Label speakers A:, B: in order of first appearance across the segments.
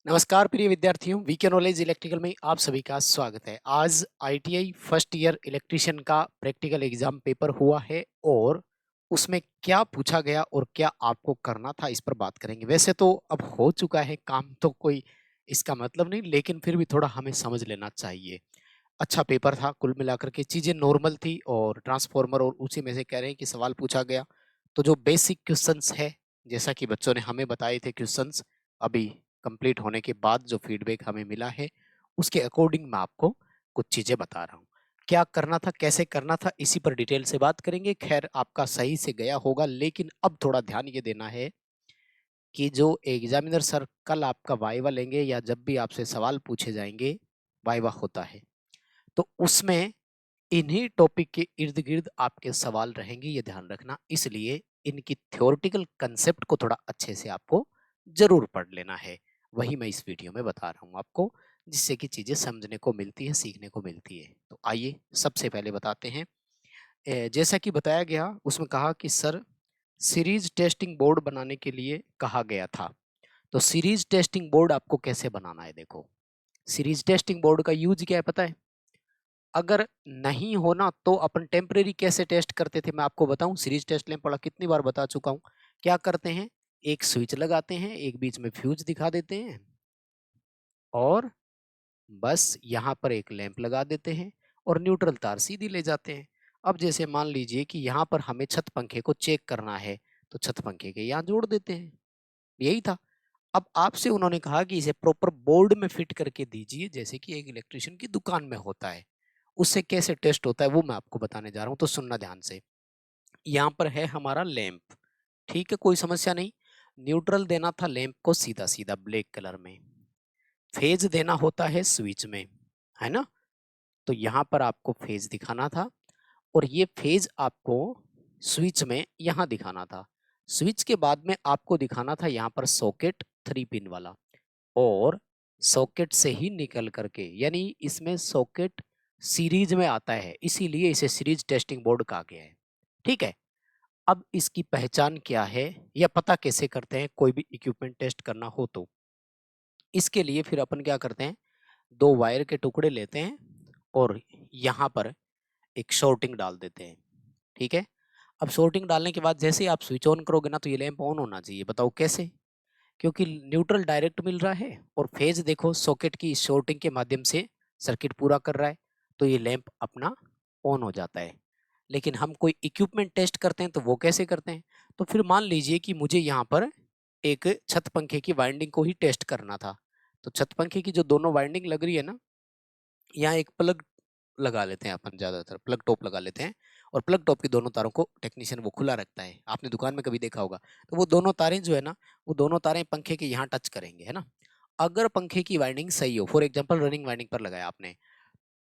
A: नमस्कार प्रिय विद्यार्थियों, वीके नॉलेज इलेक्ट्रिकल में आप सभी का स्वागत है। आज आईटीआई फर्स्ट ईयर इलेक्ट्रिशियन का प्रैक्टिकल एग्जाम पेपर हुआ है और उसमें क्या पूछा गया और क्या आपको करना था, इस पर बात करेंगे। वैसे तो अब हो चुका है काम, तो कोई इसका मतलब नहीं, लेकिन फिर भी थोड़ा हमें समझ लेना चाहिए। अच्छा पेपर था, कुल मिलाकर के चीजें नॉर्मल थी और ट्रांसफॉर्मर और उसी में से कह रहे हैं कि सवाल पूछा गया। तो जो बेसिक क्वेश्चंस है, जैसा कि बच्चों ने हमें बताए थे क्वेश्चंस, अभी कंप्लीट होने के बाद जो फीडबैक हमें मिला है उसके अकॉर्डिंग मैं आपको कुछ चीजें बता रहा हूँ। क्या करना था, कैसे करना था, इसी पर डिटेल से बात करेंगे। खैर आपका सही से गया होगा, लेकिन अब थोड़ा ध्यान ये देना है कि जो एग्जामिनर सर कल आपका वाइवा लेंगे या जब भी आपसे सवाल पूछे जाएंगे, वाइवा होता है, तो उसमें इन्हीं टॉपिक के इर्द गिर्द आपके सवाल रहेंगे, ये ध्यान रखना। इसलिए इनकी थ्योरेटिकल कंसेप्ट को थोड़ा अच्छे से आपको जरूर पढ़ लेना है। वही मैं इस वीडियो में बता रहा हूँ आपको, जिससे कि चीजें समझने को मिलती है, सीखने को मिलती है। तो आइए सबसे पहले बताते हैं। जैसा कि बताया गया, उसमें कहा कि सर सीरीज टेस्टिंग बोर्ड बनाने के लिए कहा गया था। तो सीरीज टेस्टिंग बोर्ड आपको कैसे बनाना है, देखो। सीरीज टेस्टिंग बोर्ड का यूज क्या है पता है? अगर नहीं होना तो अपन टेम्परेरी कैसे टेस्ट करते थे, मैं आपको बताऊं। सीरीज टेस्ट लैंप पढ़ा, कितनी बार बता चुका हूं। क्या करते हैं, एक स्विच लगाते हैं, एक बीच में फ्यूज दिखा देते हैं और बस यहाँ पर एक लैंप लगा देते हैं और न्यूट्रल तार सीधी ले जाते हैं। अब जैसे मान लीजिए कि यहाँ पर हमें छत पंखे को चेक करना है, तो छत पंखे के यहाँ जोड़ देते हैं। यही था। अब आपसे उन्होंने कहा कि इसे प्रॉपर बोर्ड में फिट करके दीजिए, जैसे कि एक इलेक्ट्रिशियन की दुकान में होता है। उससे कैसे टेस्ट होता है वो मैं आपको बताने जा रहा हूं, तो सुनना ध्यान से। यहाँ पर है हमारा लैंप, ठीक है, कोई समस्या नहीं। न्यूट्रल देना था लैंप को सीधा सीधा ब्लैक कलर में, फेज देना होता है स्विच में, है ना। तो यहाँ पर आपको फेज दिखाना था और ये फेज आपको स्विच में यहाँ दिखाना था। स्विच के बाद में आपको दिखाना था यहाँ पर सॉकेट 3 पिन वाला, और सॉकेट से ही निकल करके, यानी इसमें सॉकेट सीरीज में आता है, इसीलिए इसे सीरीज टेस्टिंग बोर्ड कहा गया है। ठीक है। अब इसकी पहचान क्या है या पता कैसे करते हैं कोई भी इक्विपमेंट टेस्ट करना हो तो? इसके लिए फिर अपन क्या करते हैं, दो वायर के टुकड़े लेते हैं और यहाँ पर एक शॉर्टिंग डाल देते हैं। ठीक है। अब शॉर्टिंग डालने के बाद जैसे ही आप स्विच ऑन करोगे ना, तो ये लैंप ऑन होना चाहिए। बताओ कैसे? क्योंकि न्यूट्रल डायरेक्ट मिल रहा है और फेज देखो सॉकेट की शॉर्टिंग के माध्यम से सर्किट पूरा कर रहा है, तो ये लैंप अपना ऑन हो जाता है। लेकिन हम कोई इक्विपमेंट टेस्ट करते हैं तो वो कैसे करते हैं? तो फिर मान लीजिए कि मुझे यहाँ पर एक छत पंखे की वाइंडिंग को ही टेस्ट करना था। तो छत पंखे की जो दोनों वाइंडिंग लग रही है ना, यहाँ एक प्लग लगा लेते हैं अपन, ज्यादातर प्लग टॉप लगा लेते हैं। और प्लग टॉप की दोनों तारों को टेक्नीशियन वो खुला रखता है, आपने दुकान में कभी देखा होगा। तो वो दोनों तारें जो है ना, वो दोनों तारें पंखे के यहाँ टच करेंगे, है ना। अगर पंखे की वाइंडिंग सही हो, फॉर एग्जांपल रनिंग वाइंडिंग पर लगाया आपने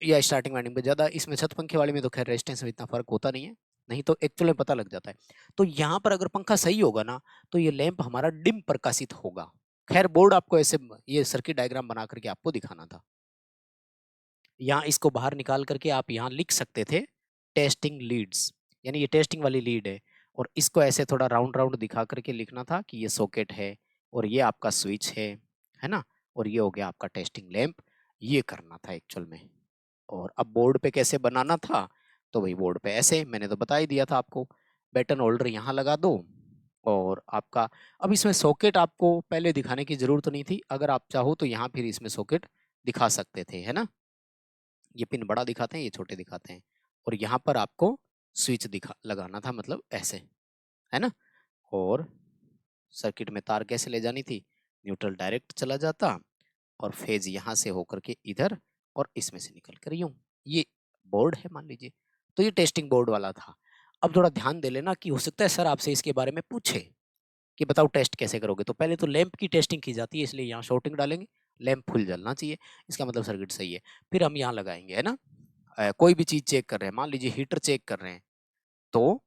A: या स्टार्टिंग वाइंडिंग पे, ज्यादा इसमें छत पंखे वाले में तो खैर रेजिस्टेंस में इतना फर्क होता नहीं है, नहीं तो एक्चुअल में पता लग जाता है। तो यहाँ पर अगर पंखा सही होगा ना, तो ये लैंप हमारा डिम प्रकाशित होगा। खैर बोर्ड आपको ऐसे ये सर्किट डायग्राम बना करके आपको दिखाना था। यहाँ इसको बाहर निकाल करके आप यहाँ लिख सकते थे टेस्टिंग लीड्स, यानी ये टेस्टिंग वाली लीड है। और इसको ऐसे थोड़ा राउंड राउंड दिखा करके लिखना था कि ये सॉकेट है और ये आपका स्विच है ना। और ये हो गया आपका टेस्टिंग लैंप। ये करना था एक्चुअल में। और अब बोर्ड पे कैसे बनाना था? तो भाई बोर्ड पे ऐसे मैंने तो बता ही दिया था आपको, बैटन होल्डर यहाँ लगा दो और आपका। अब इसमें सॉकेट आपको पहले दिखाने की जरूरत नहीं थी, अगर आप चाहो तो यहाँ फिर इसमें सॉकेट दिखा सकते थे, है ना। ये पिन बड़ा दिखाते हैं, ये छोटे दिखाते हैं। और यहाँ पर आपको स्विच दिखा लगाना था, मतलब ऐसे, है ना। और सर्किट में तार कैसे ले जानी थी, न्यूट्रल डायरेक्ट चला जाता और फेज यहाँ से होकर के इधर और इसमें से निकल कर यूं। ये बोर्ड है मान लीजिए। तो ये टेस्टिंग बोर्ड वाला था। अब थोड़ा ध्यान दे लेना कि हो सकता है सर आपसे इसके बारे में पूछे कि बताओ टेस्ट कैसे करोगे। तो पहले तो लैंप की टेस्टिंग की जाती है, इसलिए यहाँ शॉर्टिंग डालेंगे। लैंप फुल जलना चाहिए, इसका मतलब सर्किट सही है। फिर हम यहाँ लगाएंगे, है ना। कोई भी चीज चेक कर रहे हैं, मान लीजिए हीटर चेक कर रहे हैं, तो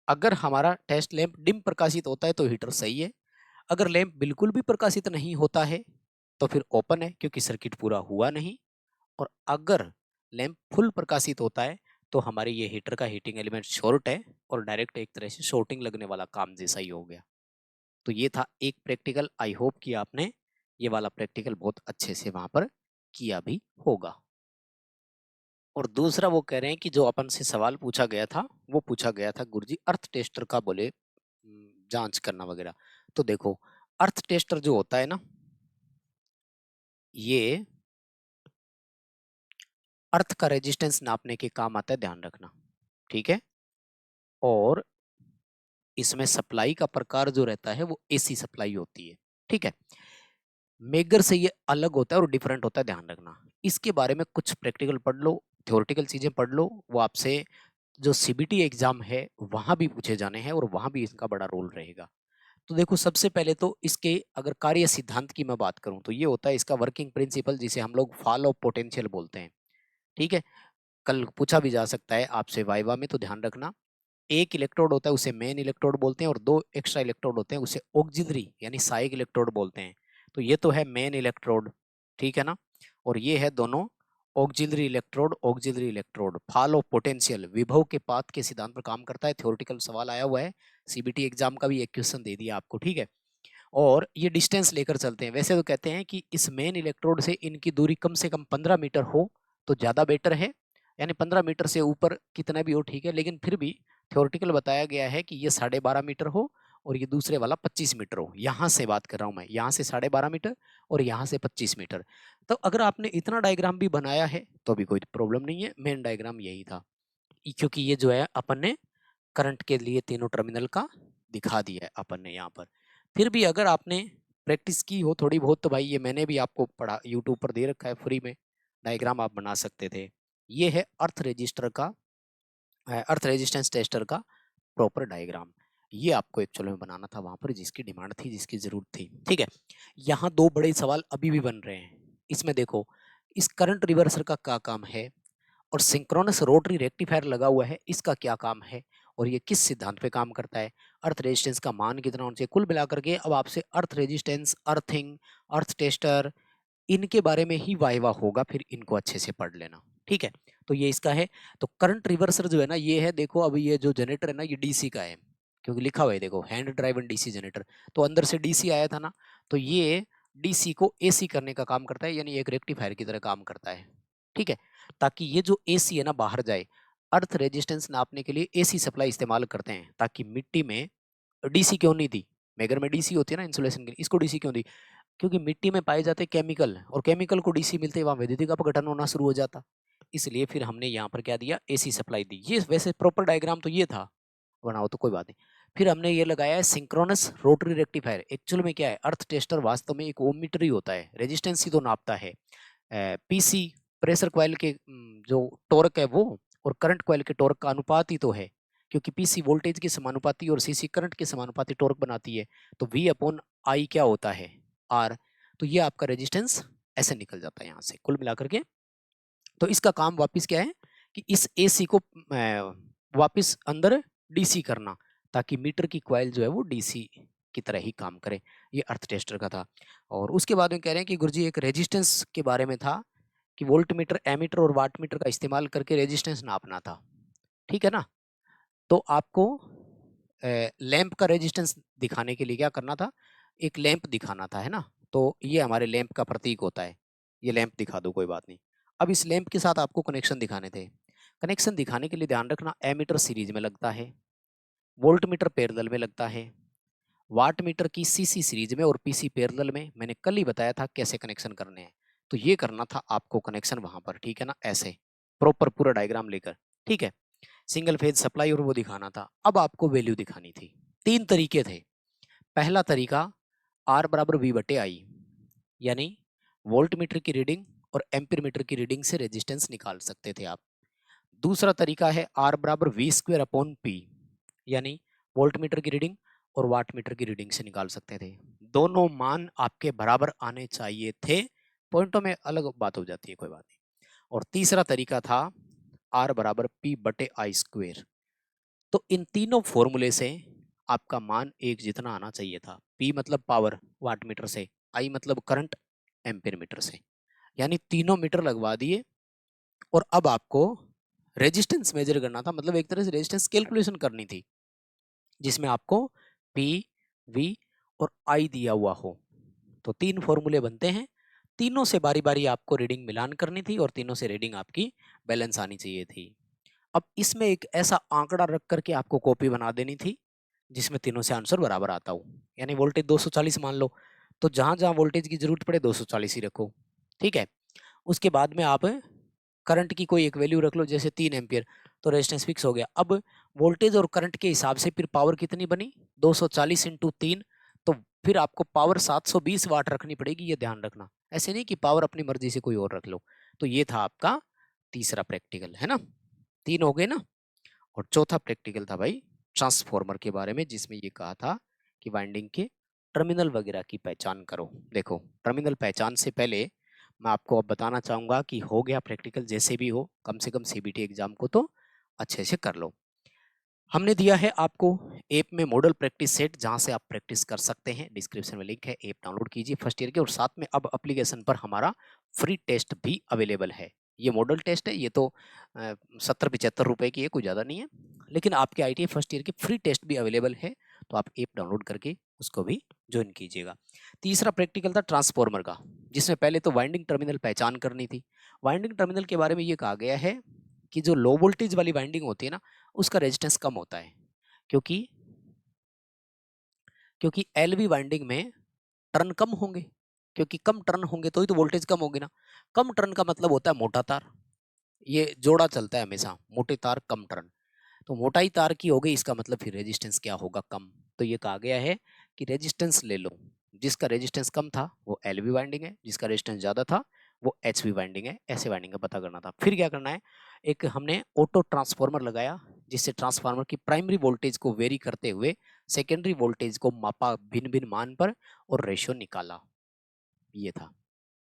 A: अगर हमारा टेस्ट लैंप डिम प्रकाशित होता है तो हीटर सही है। अगर लैंप बिल्कुल भी प्रकाशित नहीं होता है तो फिर ओपन है, क्योंकि सर्किट पूरा हुआ नहीं। और अगर लैंप फुल प्रकाशित होता है तो हमारे ये हीटर का हीटिंग एलिमेंट शॉर्ट है और डायरेक्ट एक तरह से शॉर्टिंग लगने वाला काम जैसा ही हो गया। तो ये था एक प्रैक्टिकल। आई होप कि आपने ये वाला प्रैक्टिकल बहुत अच्छे से वहां पर किया भी होगा। और दूसरा वो कह रहे हैं कि जो अपन से सवाल पूछा गया था वो पूछा गया था गुरुजी अर्थ टेस्टर का, बोले जांच करना वगैरह। तो देखो अर्थ टेस्टर जो होता है ना, ये अर्थ का रेजिस्टेंस नापने के काम आता है, ध्यान रखना, ठीक है। और इसमें सप्लाई का प्रकार जो रहता है वो एसी सप्लाई होती है, ठीक है। मेगर से ये अलग होता है और डिफरेंट होता है, ध्यान रखना। इसके बारे में कुछ प्रैक्टिकल पढ़ लो, थ्योरेटिकल चीजें पढ़ लो, वो आपसे जो सीबीटी एग्जाम है वहां भी पूछे जाने हैं और वहां भी इसका बड़ा रोल रहेगा। तो देखो सबसे पहले तो इसके अगर कार्य सिद्धांत की मैं बात करूं तो ये होता है इसका वर्किंग प्रिंसिपल, जिसे हम लोग फॉल ऑफ पोटेंशियल बोलते हैं, ठीक है। कल पूछा भी जा सकता है आपसे वाइवा में, तो ध्यान रखना। एक इलेक्ट्रोड होता है उसे मेन इलेक्ट्रोड बोलते हैं, और दो एक्स्ट्रा इलेक्ट्रोड होते हैं उसे ऑक्सिलरी यानी सहायक इलेक्ट्रोड बोलते हैं। तो ये तो है मेन इलेक्ट्रोड, ठीक है ना, और ये है दोनों auxiliary electrode. Auxiliary electrode fall of potential विभव के पाथ के सिद्धांत पर काम करता है। थ्योरेटिकल सवाल आया हुआ है, सीबीटी एग्जाम का भी एक क्वेश्चन दे दिया आपको, ठीक है। और ये डिस्टेंस लेकर चलते हैं। वैसे तो कहते हैं कि इस मेन इलेक्ट्रोड से इनकी दूरी कम से कम 15 मीटर हो तो ज्यादा बेटर है, यानी 15 मीटर से ऊपर कितना भी हो ठीक है, लेकिन फिर भी थ्योरेटिकल बताया गया है कि ये 12.5 मीटर हो और ये दूसरे वाला 25 मीटर हो। यहाँ से बात कर रहा हूँ मैं, यहाँ से 12.5 मीटर और यहाँ से 25 मीटर। तो अगर आपने इतना डायग्राम भी बनाया है तो भी कोई प्रॉब्लम नहीं है, मेन डायग्राम यही था, क्योंकि ये जो है अपन ने करंट के लिए तीनों टर्मिनल का दिखा दिया है अपन ने यहाँ पर। फिर भी अगर आपने प्रैक्टिस की हो थोड़ी बहुत तो भाई ये मैंने भी आपको पढ़ा, यूट्यूब पर दे रखा है फ्री में, डायग्राम आप बना सकते थे। ये है अर्थ रजिस्टर का, अर्थ रेजिस्टेंस टेस्टर का प्रॉपर डायग्राम। ये आपको एक्चुअल में बनाना था वहां पर, जिसकी डिमांड थी, जिसकी जरूरत थी, ठीक है। यहाँ दो बड़े सवाल अभी भी बन रहे हैं। इसमें देखो इस करंट रिवर्सर का क्या काम है, और सिंक्रोनस रोटरी रेक्टिफायर लगा हुआ है इसका क्या काम है, और ये किस सिद्धांत पे काम करता है, अर्थ रेजिस्टेंस का मान कितना होना चाहिए, कुल मिलाकर के अब आपसे अर्थ रेजिस्टेंस, अर्थिंग, अर्थ टेस्टर, इनके बारे में ही वाइवा होगा, फिर इनको अच्छे से पढ़ लेना, ठीक है। तो ये इसका है। तो करंट रिवर्सर जो है ना ये है, देखो अभी ये जो जनरेटर है ना ये डीसी का है, क्योंकि लिखा हुआ है देखो हैंड ड्राइवन डीसी जनरेटर, तो अंदर से डीसी आया था ना, तो ये डीसी को एसी करने का काम करता है, यानी एक रेक्टिफायर की तरह काम करता है, ठीक है। ताकि ये जो एसी है ना बाहर जाए, अर्थ रेजिस्टेंस नापने के लिए एसी सप्लाई इस्तेमाल करते हैं, ताकि मिट्टी में डीसी क्यों नहीं दी, मेगर में डीसी होती है ना इंसुलेशन की, इसको डीसी क्यों दी, क्योंकि मिट्टी में पाए जाते केमिकल, और केमिकल को डीसी मिलते वहां विद्युत अपघटन होना शुरू हो जाता। इसलिए फिर हमने यहाँ पर क्या दिया, एसी सप्लाई दी। ये वैसे प्रॉपर डायग्राम तो ये था, बनाओ तो कोई बात नहीं। फिर हमने ये लगाया है सिंक्रोनस रोटरी रेक्टिफायर। एक्चुअल में क्या है, अर्थ टेस्टर वास्तव में एक ओम मीटर ही होता है, रेजिस्टेंस ही तो नापता है। पीसी प्रेशर कॉइल के जो टॉर्क है वो, और करंट कॉइल के टॉर्क का अनुपात ही तो है, क्योंकि पीसी वोल्टेज के समानुपाती और सीसी करंट के समानुपाती टॉर्क बनाती है। तो वी अपॉन आई क्या होता है, आर। तो ये आपका रेजिस्टेंस ऐसे निकल जाता है यहाँ से कुल मिलाकर के। तो इसका काम वापस क्या है कि इस एसी को वापस अंदर डीसी करना, ताकि मीटर की कॉइल जो है वो डीसी की तरह ही काम करे। ये अर्थ टेस्टर का था। और उसके बाद में कह रहे हैं कि गुरुजी एक रेजिस्टेंस के बारे में था कि वोल्ट मीटर, एमीटर और वाट मीटर का इस्तेमाल करके रेजिस्टेंस नापना था, ठीक है ना। तो आपको लैंप का रेजिस्टेंस दिखाने के लिए क्या करना था, एक लैंप दिखाना था, है ना। तो ये हमारे लैंप का प्रतीक होता है, ये लैंप दिखा दो कोई बात नहीं। अब इस लैंप के साथ आपको कनेक्शन दिखाने थे। कनेक्शन दिखाने के लिए ध्यान रखना, एमीटर सीरीज में लगता है, वोल्ट मीटर पैरेलल में लगता है, वाट मीटर की सीसी सीरीज में और पीसी पैरेलल में। मैंने कल ही बताया था कैसे कनेक्शन करने हैं। तो ये करना था आपको कनेक्शन वहां पर, ठीक है ना, ऐसे प्रॉपर पूरा डायग्राम लेकर, ठीक है। सिंगल फेज सप्लाई और वो दिखाना था। अब आपको वैल्यू दिखानी थी। तीन तरीके थे। पहला तरीका आर बराबर वी बटे आई, यानी वोल्ट मीटर की रीडिंग और एम्पीयर मीटर की रीडिंग से रेजिस्टेंस निकाल सकते थे आप। दूसरा तरीका है आर बराबर वी स्क्वेयर अपॉन पी, यानी वोल्ट मीटर की रीडिंग और वाट मीटर की रीडिंग से निकाल सकते थे। दोनों मान आपके बराबर आने चाहिए थे, पॉइंटों में अलग बात हो जाती है, कोई बात नहीं। और तीसरा तरीका था आर बराबर पी बटे आई स्क्वेयर। तो इन तीनों फॉर्मूले से आपका मान एक जितना आना चाहिए था। पी मतलब पावर वाट मीटर से, आई मतलब करंट एम्पीयर मीटर से, यानी तीनों मीटर लगवा दिए। और अब आपको रेजिस्टेंस मेजर करना था, मतलब एक तरह से रेजिस्टेंस कैलकुलेशन करनी थी, जिसमें आपको पी, वी और आई दिया हुआ हो, तो 3 फॉर्मूले बनते हैं, तीनों से बारी-बारी आपको रीडिंग मिलान करनी थी और तीनों से रीडिंग आपकी बैलेंस आनी चाहिए थी। अब इसमें एक ऐसा आंकड़ा रख कर के आपको कॉपी बना देनी थी, जिसमें तीनों से आंसर बराबर आता हो। यानी वोल्टेज 240 मान लो, तो जहाँ-जहाँ वोल्टेज की ज़रूरत पड़े 240 ही रखो, ठीक है? उसके बाद में आप करंट की कोई एक वैल्यू रख लो, जैसे 3 एम्पीयर, तो रेजिस्टेंस फिक्स हो गया। अब वोल्टेज और करंट के हिसाब से फिर पावर कितनी बनी? 240 इंटू 3, तो फिर आपको पावर 720 वाट रखनी पड़ेगी, ये ध्यान रखना। ऐसे नहीं कि पावर अपनी मर्जी से कोई और रख लो। तो ये था आपका तीसरा प्रैक्टिकल, है ना? 3 हो गए ना? और चौथा प्रैक्टिकल था भाई ट्रांसफॉर्मर के बारे में, जिसमें ये कहा था कि वाइंडिंग के टर्मिनल वगैरह की पहचान करो। देखो, टर्मिनल पहचान से पहले मैं आपको अब बताना चाहूंगा कि हो गया प्रैक्टिकल, जैसे भी हो कम से कम सीबीटी एग्जाम को तो अच्छे से कर लो। हमने दिया है आपको ऐप में मॉडल प्रैक्टिस सेट, जहां से आप प्रैक्टिस कर सकते हैं। डिस्क्रिप्शन में लिंक है, ऐप डाउनलोड कीजिए फर्स्ट ईयर के, और साथ में अब एप्लीकेशन पर हमारा फ्री टेस्ट भी अवेलेबल है। ये मॉडल टेस्ट है, ये तो 70-75 रुपए की है, कोई ज़्यादा नहीं है, लेकिन आपके आईटीआई फर्स्ट ईयर के फ्री टेस्ट भी अवेलेबल है, तो आप ऐप डाउनलोड करके उसको भी ज्वाइन कीजिएगा। तीसरा प्रैक्टिकल था ट्रांसफॉर्मर का, जिसमें पहले तो वाइंडिंग टर्मिनल पहचान करनी थी। वाइंडिंग टर्मिनल के बारे में ये कहा गया है कि जो लो वोल्टेज वाली वाइंडिंग होती है ना, उसका रेजिस्टेंस कम होता है, क्योंकि क्योंकि एलवी वाइंडिंग में टर्न कम होंगे, क्योंकि कम टर्न होंगे तो ही तो वोल्टेज कम होगी ना। कम टर्न का मतलब होता है मोटा तार, ये जोड़ा चलता है हमेशा, मोटे तार कम टर्न। तो मोटाई तार की हो गई, इसका मतलब फिर रेजिस्टेंस क्या होगा? कम। तो ये कहा गया है कि रेजिस्टेंस ले लो, जिसका रेजिस्टेंस कम था वो एलवी वाइंडिंग है, जिसका रेजिस्टेंस ज्यादा था वो एचवी वाइंडिंग है। ऐसे वाइंडिंग का पता करना था। फिर क्या करना है, एक हमने ऑटो ट्रांसफार्मर लगाया, जिससे ट्रांसफार्मर की प्राइमरी वोल्टेज को वेरी करते हुए सेकेंडरी वोल्टेज को मापा भिन्न भिन्न मान पर और रेशियो निकाला। ये था,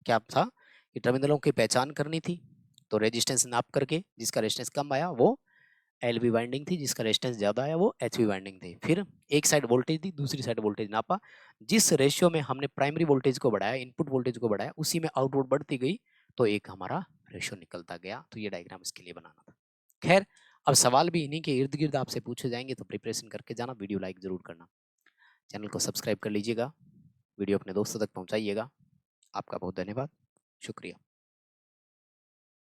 A: क्या था कि टर्मिनलों की पहचान करनी थी, तो रेजिस्टेंस नाप करके जिसका रेजिस्टेंस कम आया वो एलवी वाइंडिंग थी, जिसका रेजिस्टेंस ज्यादा आया वो एचवी वाइंडिंग थी। फिर एक साइड वोल्टेज दी, दूसरी साइड वोल्टेज नापा, जिस रेशियो में हमने प्राइमरी वोल्टेज को बढ़ाया, इनपुट वोल्टेज को बढ़ाया, उसी में आउटपुट बढ़ती गई, तो एक हमारा रेशियो निकलता गया। तो ये डायग्राम इसके लिए बनाना था। खैर, अब सवाल भी इन्हीं के इर्द गिर्द आपसे पूछे जाएंगे, तो प्रिपरेशन करके जाना। वीडियो लाइक जरूर करना, चैनल को सब्सक्राइब कर लीजिएगा, वीडियो अपने दोस्तों तक पहुंचाइएगा। आपका बहुत धन्यवाद, शुक्रिया।